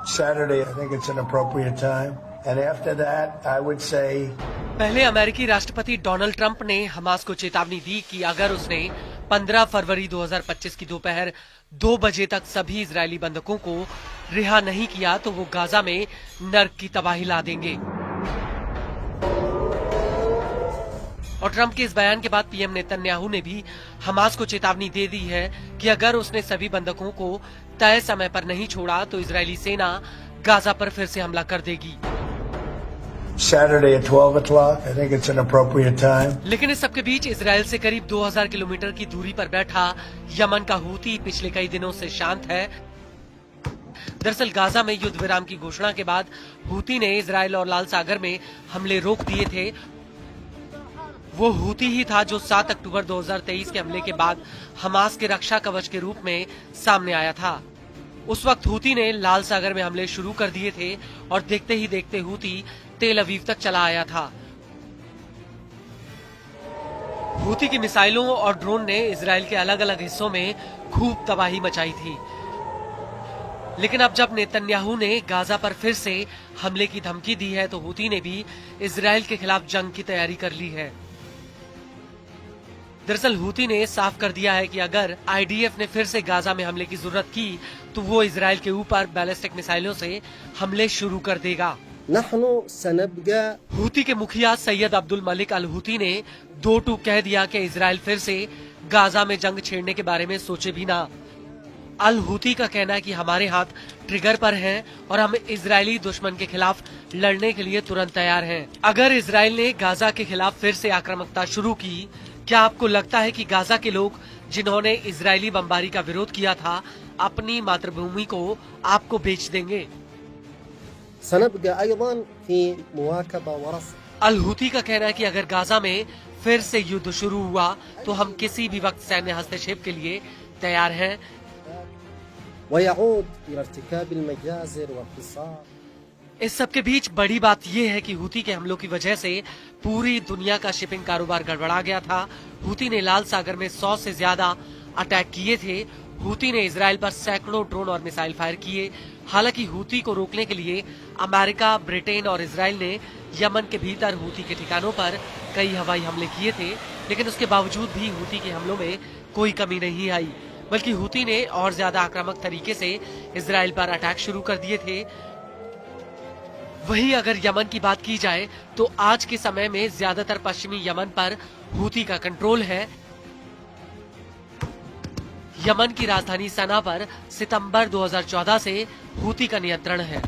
Saturday, I think it's an appropriate time. And after that, I would say पहले अमेरिकी राष्ट्रपति Donald Trump ने Hamas को चेतावनी दी कि अगर उसने 15 फरवरी 2025 की दोपहर 2 बजे तक सभी इजरायली बंधकों को रिहा नहीं किया तो वो गाजा में नर्क की तबाही ला देंगे। और ट्रंप के इस बयान के बाद पीएम नेतन्याहू ने भी हमास को चेतावनी दे दी है कि अगर उसने सभी बंधकों को तय समय पर नहीं छोड़ा तो इजरायली सेना गाजा पर फिर से हमला कर देगी। Saturday at 12 o'clock, I think it's an appropriate time. लेकिन इस सबके बीच इजरायल से करीब 2000 किलोमीटर की दूरी पर बैठा यमन का हूती पिछले कई दिनों से शांत है। दरअसल गाजा में युद्ध विराम की घोषणा के बाद हूती ने इजरायल और लाल सागर में हमले रोक दिए थे। वो हूती ही था जो 7 अक्टूबर 2023 के हमले के बाद हमास के रक्षा कवच के रूप में सामने आया था। उस वक्त हूती ने लाल सागर में हमले शुरू कर दिए थे और देखते ही देखते हूती तेल अवीव तक चला आया था। हूती की मिसाइलों और ड्रोन ने इजरायल के अलग अलग हिस्सों में खूब तबाही मचाई थी। लेकिन अब जब नेतन्याहू ने गाजा पर फिर से हमले की धमकी दी है तो हूती ने भी इजरायल के खिलाफ जंग की तैयारी कर ली है। दरअसल हूती ने साफ कर दिया है कि अगर आईडीएफ ने फिर से गाजा में हमले की जरूरत की तो वो इजरायल के ऊपर बैलिस्टिक मिसाइलों से हमले शुरू कर देगा। हूती के मुखिया सैयद अब्दुल मलिक अल हूती ने 2 टूक कह दिया कि इजरायल फिर से गाजा में जंग छेड़ने के बारे में सोचे भी ना। अल हूती का कहना है कि हमारे हाथ ट्रिगर पर हैं और हम इजरायली दुश्मन के खिलाफ लड़ने के लिए तुरंत तैयार हैं। अगर इजरायल ने गाजा के खिलाफ फिर से आक्रामकता शुरू की, क्या आपको लगता है कि गाजा के लोग जिन्होंने इजरायली बमबारी का विरोध किया था अपनी मातृभूमि को आपको बेच देंगे? अल हूती का कहना है कि अगर गाजा में फिर से युद्ध शुरू हुआ तो हम किसी भी वक्त सैन्य हस्तक्षेप के लिए तैयार हैं। इस सब के बीच बड़ी बात यह है कि हूती के हमलों की वजह से पूरी दुनिया का शिपिंग कारोबार गड़बड़ा गया था। हूती ने लाल सागर में 100 से ज्यादा अटैक किए थे। हूती ने इजरायल पर सैकड़ों ड्रोन और मिसाइल फायर किए। हालांकि हूती को रोकने के लिए अमेरिका, ब्रिटेन और इजरायल ने यमन के भीतर हूती के ठिकानों पर कई हवाई हमले किए थे, लेकिन उसके बावजूद भी हूती के हमलों में कोई कमी नहीं आई, बल्कि हूती ने और ज्यादा आक्रामक तरीके से इजरायल पर अटैक शुरू कर दिए थे। वहीं अगर यमन की बात की जाए तो आज के समय में ज्यादातर पश्चिमी यमन पर हूती का कंट्रोल है। यमन की राजधानी सना पर सितंबर 2014 से हूती का नियंत्रण है।